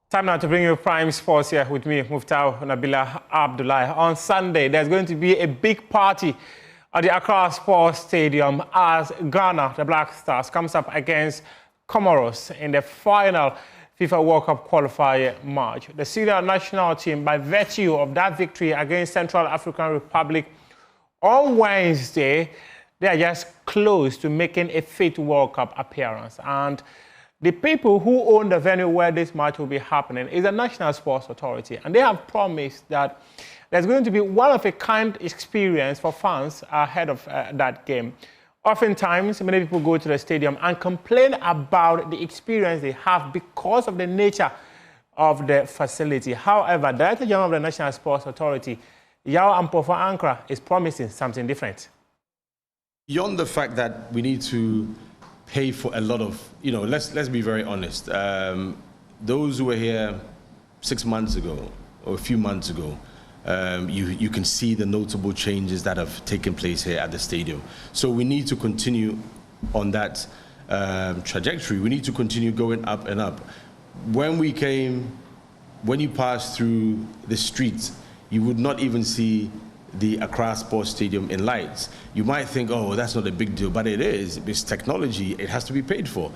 Time now to bring you Prime Sports here with me, Muftau Nabila Abdullah. On Sunday, there's going to be a big party at the Accra Sports Stadium as Ghana, the Black Stars, comes up against Comoros in the final FIFA World Cup qualifier match. The senior national team, by virtue of that victory against Central African Republic on Wednesday, they are just close to making a fit World Cup appearance. And the people who own the venue where this match will be happening is the National Sports Authority. And they have promised that there's going to be one-of-a-kind experience for fans ahead of that game. Oftentimes, many people go to the stadium and complain about the experience they have because of the nature of the facility. However, Director General of the National Sports Authority, Yao Ampofo Ankara, is promising something different. Beyond the fact that we need to pay for a lot of, let's be very honest. Those who were here 6 months ago or a few months ago, you can see the notable changes that have taken place here at the stadium. So we need to continue on that trajectory. We need to continue going up and up. When you pass through the streets, you would not even see the Accra Sports Stadium in lights. You might think, oh, that's not a big deal, but it is. It's technology, it has to be paid for.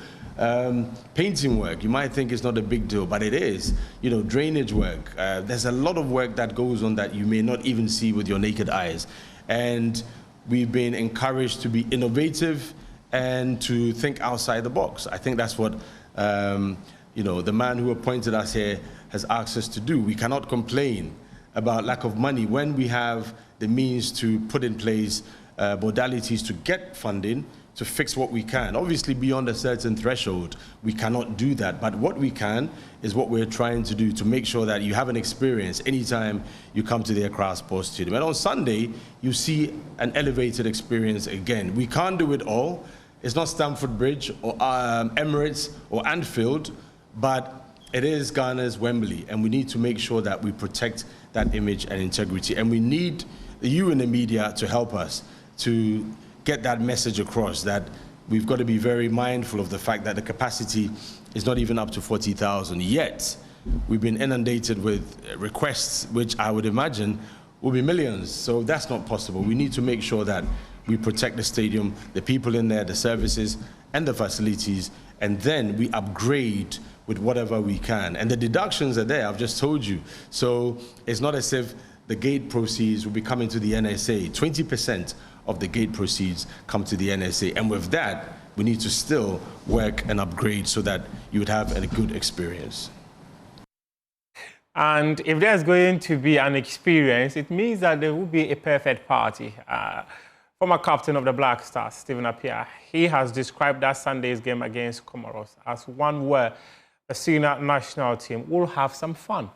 Painting work, you might think it's not a big deal, but it is. Drainage work. There's a lot of work that goes on that you may not even see with your naked eyes. And we've been encouraged to be innovative and to think outside the box. I think that's what the man who appointed us here has asked us to do. We cannot complain about lack of money when we have the means to put in place modalities to get funding to fix what we can. Obviously, beyond a certain threshold, we cannot do that. But what we can is what we're trying to do to make sure that you have an experience anytime you come to the Accra Sports Stadium. And on Sunday, you see an elevated experience again. We can't do it all. It's not Stamford Bridge or Emirates or Anfield, but it is Ghana's Wembley, and we need to make sure that we protect that image and integrity. And we need you in the media to help us to get that message across, that we've got to be very mindful of the fact that the capacity is not even up to 40,000 yet. We've been inundated with requests, which I would imagine will be millions. So that's not possible. We need to make sure that we protect the stadium, the people in there, the services, and the facilities, and then we upgrade with whatever we can. And the deductions are there, I've just told you. So it's not as if the gate proceeds will be coming to the NSA. 20% of the gate proceeds come to the NSA. And with that, we need to still work and upgrade so that you would have a good experience. And if there's going to be an experience, it means that there will be a perfect party. Former captain of the Black Stars, Stephen Appiah, he has described that Sunday's game against Comoros as one where the senior national team will have some fun.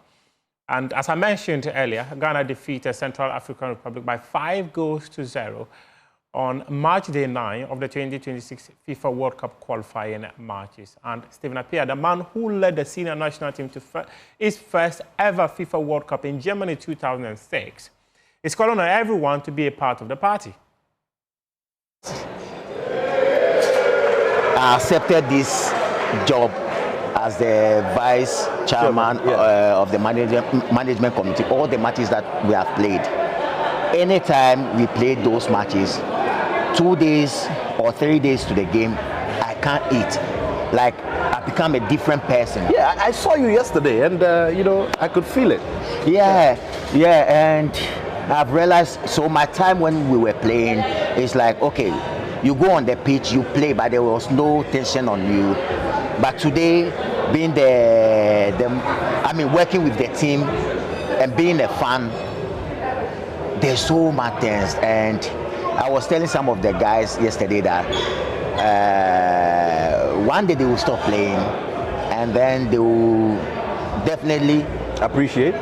And as I mentioned earlier, Ghana defeated Central African Republic by 5-0 on March Day 9 of the 2026 FIFA World Cup qualifying matches. And Stephen Appiah, the man who led the senior national team to his first ever FIFA World Cup in Germany 2006, is calling on everyone to be a part of the party. I accepted this job as the vice chairman of the management committee. All the matches that we have played, anytime we played those matches, 2 days or 3 days to the game, I can't eat. Like, I become a different person. Yeah, I saw you yesterday, and I could feel it. Yeah, and I've realized, so my time when we were playing is like, okay, you go on the pitch, you play, but there was no tension on you. But today, being working with the team and being a fan, there's so much tense. And I was telling some of the guys yesterday that one day they will stop playing, and then they will definitely appreciate.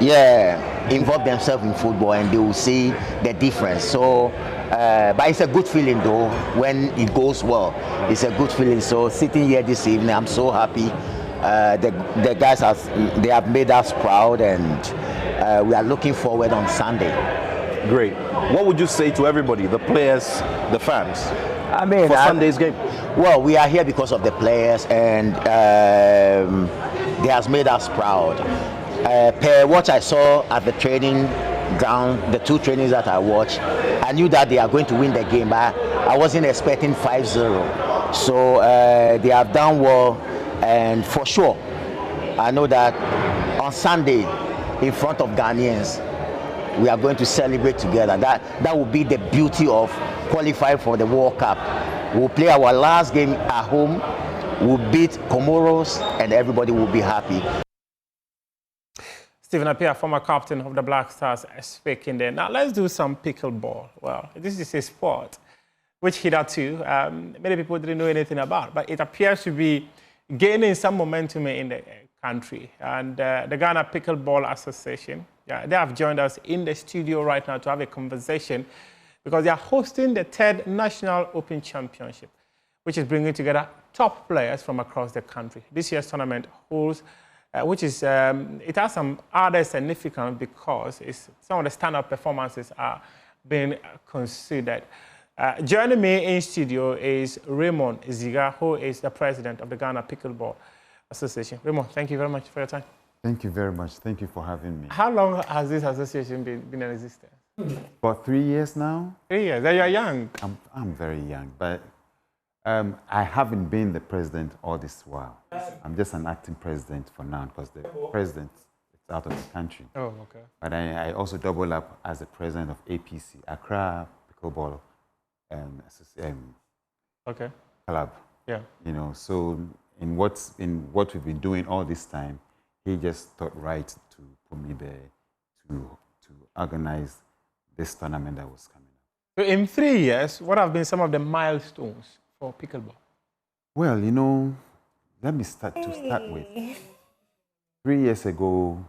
Involve themselves in football, and they will see the difference. So, but it's a good feeling though when it goes well. It's a good feeling. So sitting here this evening, I'm so happy. The guys have made us proud, and we are looking forward on Sunday. Great. What would you say to everybody, the players, the fans, for Sunday's game? Well, we are here because of the players, and they has made us proud. Per what I saw at the training ground, the 2 trainings that I watched, I knew that they are going to win the game, but I wasn't expecting 5-0. So they have done well, and for sure, I know that on Sunday, in front of Ghanaians, we are going to celebrate together. That will be the beauty of qualifying for the World Cup. We'll play our last game at home, we'll beat Comoros, and everybody will be happy. Stephen Appiah, former captain of the Black Stars, speaking there. Now let's do some pickleball. Well, this is a sport which hitherto many people didn't know anything about, but it appears to be gaining some momentum in the country. And the Ghana Pickleball Association, they have joined us in the studio right now to have a conversation because they are hosting the 3rd National Open Championship, which is bringing together top players from across the country. This year's tournament holds, it has some other significance because some of the stand-up performances are being considered. Joining me in studio is Raymond Ziga, who is the president of the Ghana Pickleball Association. Raymond, thank you very much for your time. Thank you very much. Thank you for having me. How long has this association been in existence? About 3 years now. 3 years. You're young. I'm very young, but I haven't been the president all this while. I'm just an acting president for now because the president is out of the country. Oh, okay. But I also double up as the president of APC, Accra Pickleball Okay. Club. Yeah. You know, so in what we've been doing all this time, he just thought right to put me there to organize this tournament that was coming up. So in 3 years, what have been some of the milestones for pickleball? Well, you know, let me start with. 3 years ago,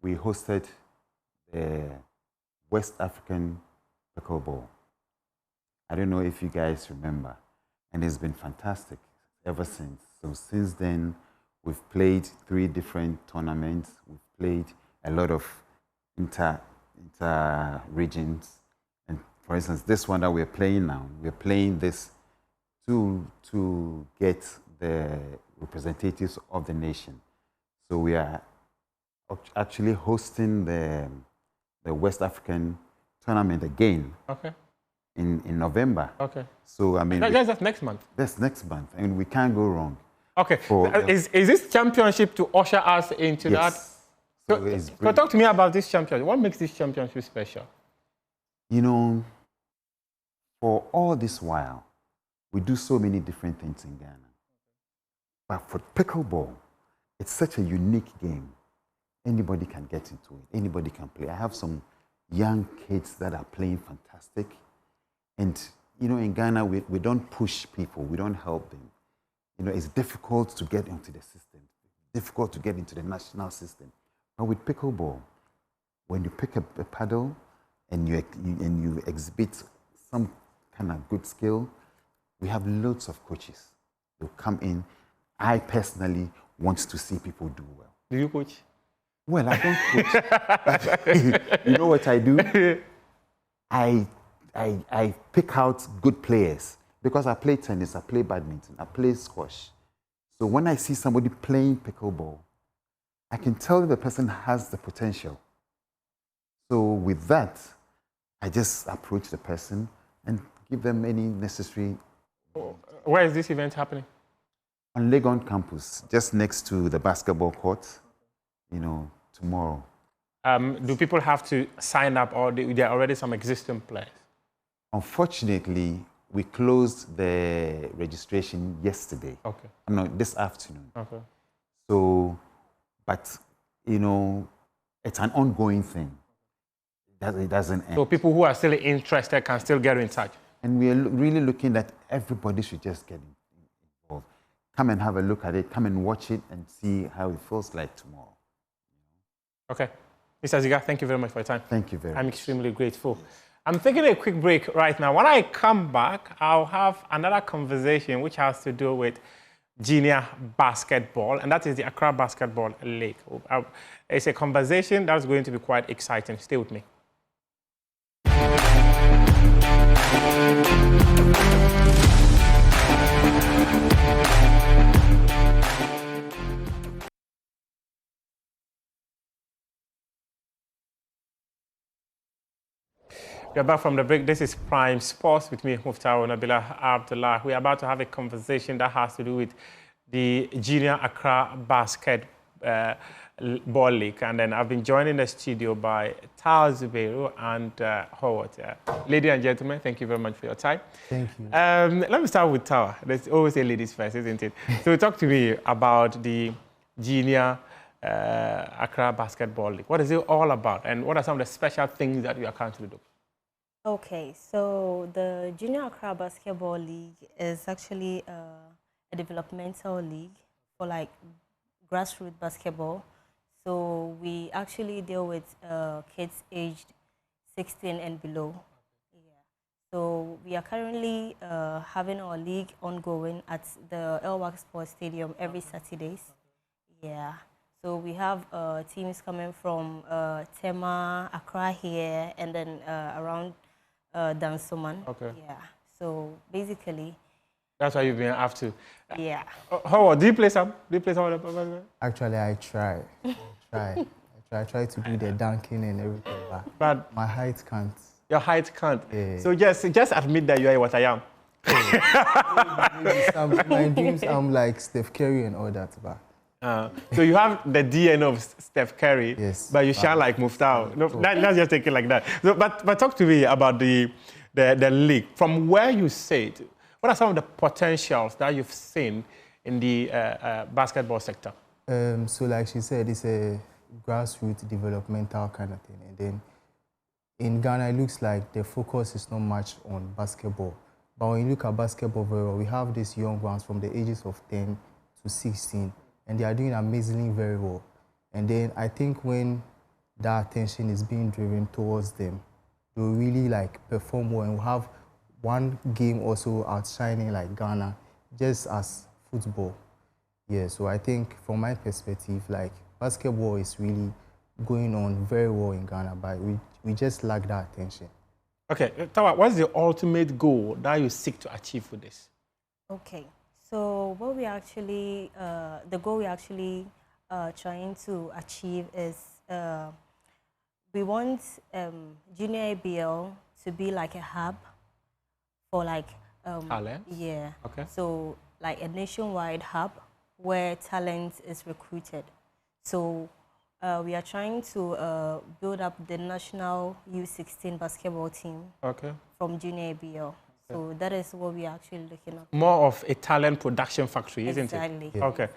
we hosted the West African Pickleball. I don't know if you guys remember, and it's been fantastic ever since. So since then, we've played 3 different tournaments. We've played a lot of inter-regions. And for instance, this one that we're playing now, we're playing this to get the representatives of the nation. So we are actually hosting the West African tournament again. Okay. In November. Okay. So I mean, that's next month. That's next month, and we can't go wrong. Okay. Is this championship to usher us into that? So talk to me about this championship. What makes this championship special? You know, for all this while, we do so many different things in Ghana. But for pickleball, it's such a unique game. Anybody can get into it. Anybody can play. I have some young kids that are playing fantastic. And, you know, in Ghana, we don't push people. We don't help them. You know, it's difficult to get into the system, difficult to get into the national system. But with pickleball, when you pick a paddle and you exhibit some kind of good skill, we have loads of coaches. They'll come in. I personally want to see people do well. Do you coach? Well, I don't coach. You know what I do? I pick out good players because I play tennis, I play badminton, I play squash. So when I see somebody playing pickleball, I can tell the person has the potential. So with that, I just approach the person and give them any necessary. Where is this event happening? On Legon campus, just next to the basketball court, you know, tomorrow. Do people have to sign up, or there are already some existing players? Unfortunately, we closed the registration yesterday. Okay. No, this afternoon. Okay. So, but, you know, it's an ongoing thing. It doesn't end. So people who are still interested can still get in touch? And we are really looking that everybody should just get involved. Come and have a look at it. Come and watch it and see how it feels like tomorrow. Okay. Mr. Ziga, thank you very much for your time. Thank you very much. I'm extremely grateful. I'm taking a quick break right now. When I come back, I'll have another conversation which has to do with junior basketball, and that is the Accra Basketball League. It's a conversation that's going to be quite exciting. Stay with me. We are back from the break. This is Prime Sports with me, Muftau Nabila Abdullah. We are about to have a conversation that has to do with the Junior Accra Basketball League. And then I've been joined in the studio by Tal Zubeiru and Howard. Ladies and gentlemen, thank you very much for your time. Thank you. Let me start with Tawa. There's always a ladies first, isn't it? So talk to me about the Junior Accra Basketball League. What is it all about? And what are some of the special things that you are currently doing? Okay, so the Junior Accra Basketball League is actually a developmental league for like grassroots basketball. So we actually deal with kids aged 16 and below. Yeah. So we are currently having our league ongoing at the Elwak Sports Stadium every Saturdays. Yeah. So we have teams coming from Tema, Accra here, and then around Dansoman. Okay. Yeah. So basically. That's why you've been after. Yeah. Howard, do you play some? Do you play some of the? Actually, I try. I try to do the dunking and everything, but my height can't. Your height can't. Yeah. So just admit that you are what I am. My dreams, I'm like Steph Curry and all that, but. So you have the DNA of Steph Curry, yes, but you shine like Muftau. No, let's just take it like that. So, but talk to me about the league. From where you sit, what are some of the potentials that you've seen in the basketball sector? So like she said, it's a grassroots developmental kind of thing. And then in Ghana, it looks like the focus is not much on basketball. But when you look at basketball very well, we have these young ones from the ages of 10 to 16. And they are doing amazingly very well. And then I think when that attention is being driven towards them, they'll really like perform well, and we'll have one game also outshining like Ghana, just as football. Yeah, so I think from my perspective, like basketball is really going on very well in Ghana, but we just lack that attention. Okay, Tawa, what's the ultimate goal that you seek to achieve with this? Okay. So what we actually, the goal we actually trying to achieve is we want Junior ABL to be like a hub for like talent. Yeah. Okay. So like a nationwide hub where talent is recruited. So we are trying to build up the national U16 basketball team. Okay. From Junior ABL. So that is what we are actually looking at. More of a talent production factory, isn't it? Exactly. Yeah. Okay.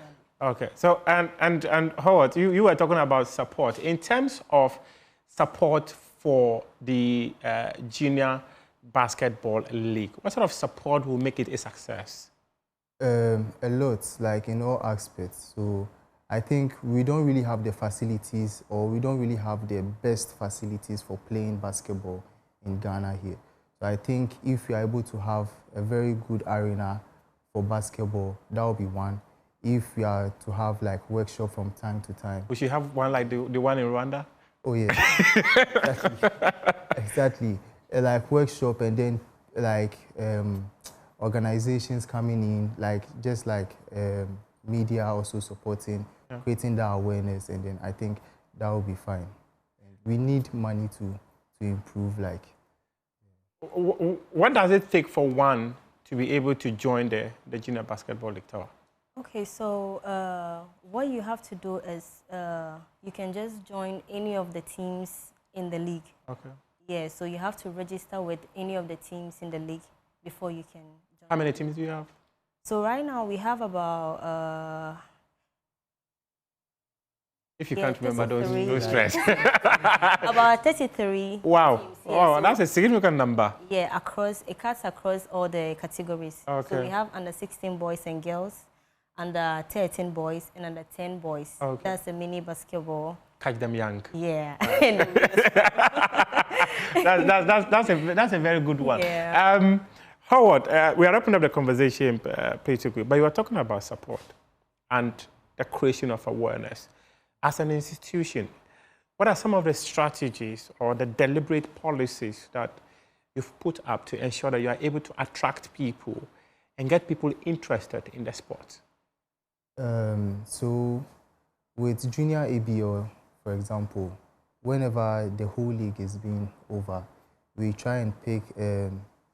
Okay. So and Howard, you were talking about support. In terms of support for the Junior Basketball League, what sort of support will make it a success? A lot, like in all aspects. So I think we don't really have the facilities, or we don't really have the best facilities for playing basketball in Ghana here. So I think if we are able to have a very good arena for basketball, that would be one. If we are to have like workshop from time to time. We should have one like the one in Rwanda? Oh yeah, exactly. Like workshop, and then like organizations coming in, like just like media also supporting, creating that awareness, and then I think that will be fine. We need money to improve like. What does it take for one to be able to join the Junior Basketball League Tower? Okay, so what you have to do is you can just join any of the teams in the league. Okay. Yeah, so you have to register with any of the teams in the league before you can join. How many teams do you have? So right now we have about... if you can't remember those, no stress. About 33 Wow. teams. Yeah, wow, so that's a significant number. Yeah, it cuts across all the categories. Okay. So we have under 16 boys and girls, under 13 boys, and under 10 boys. Okay. That's a mini basketball. Catch them young. Yeah. that's a very good one. Yeah. Howard, we are wrapping up the conversation pretty quick, but you were talking about support and the creation of awareness. As an institution, what are some of the strategies or the deliberate policies that you've put up to ensure that you are able to attract people and get people interested in the sport? So with Junior ABL, for example, whenever the whole league is being over, we try and pick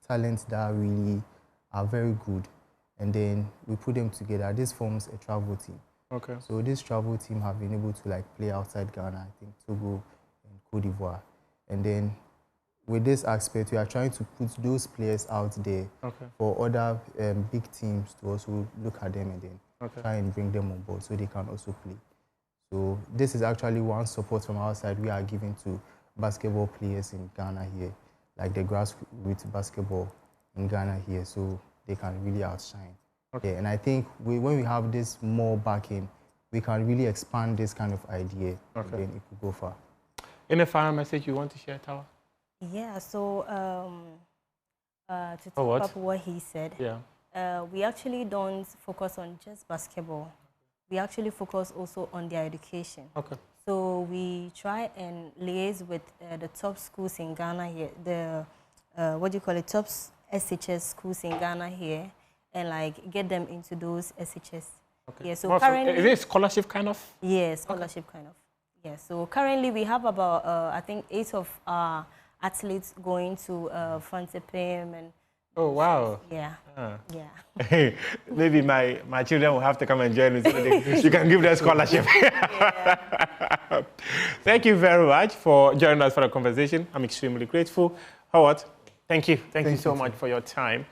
talents that really are very good, and then we put them together. This forms a travel team. Okay. So this travel team have been able to like play outside Ghana, I think Togo and Cote d'Ivoire. And then with this aspect, we are trying to put those players out there for other big teams to also look at them and then try and bring them on board so they can also play. So this is actually one support from our side we are giving to basketball players in Ghana here, like the grassroots basketball in Ghana here, so they can really outshine. Okay. And I think when we have this more backing, we can really expand this kind of idea, and then it could go far. Any final message you want to share, Tawa? Yeah, so to top up what he said, we actually don't focus on just basketball. We actually focus also on their education. Okay. So we try and liaise with the top schools in Ghana here, the, top SHS schools in Ghana here, and like get them into those SHS. Okay. Yeah, so currently, is it a scholarship kind of? Yeah, scholarship kind of. Yeah, so currently we have about, I think, 8 of our athletes going to Fantepim and. Oh, wow. Yeah. Yeah. Maybe my children will have to come and join me so that you can give them scholarship. Thank you very much for joining us for the conversation. I'm extremely grateful. Howard, thank you. Thank you so much for your time.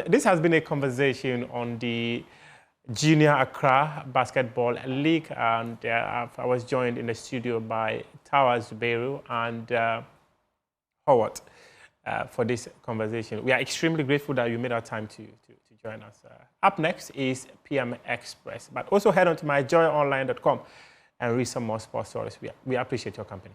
This has been a conversation on the Junior Accra Basketball League, and I was joined in the studio by Tawa Zubeiru and Howard for this conversation. We are extremely grateful that you made our time to join us. Up next is PM Express, but also head on to myjoyonline.com and read some more sports stories. We appreciate your company.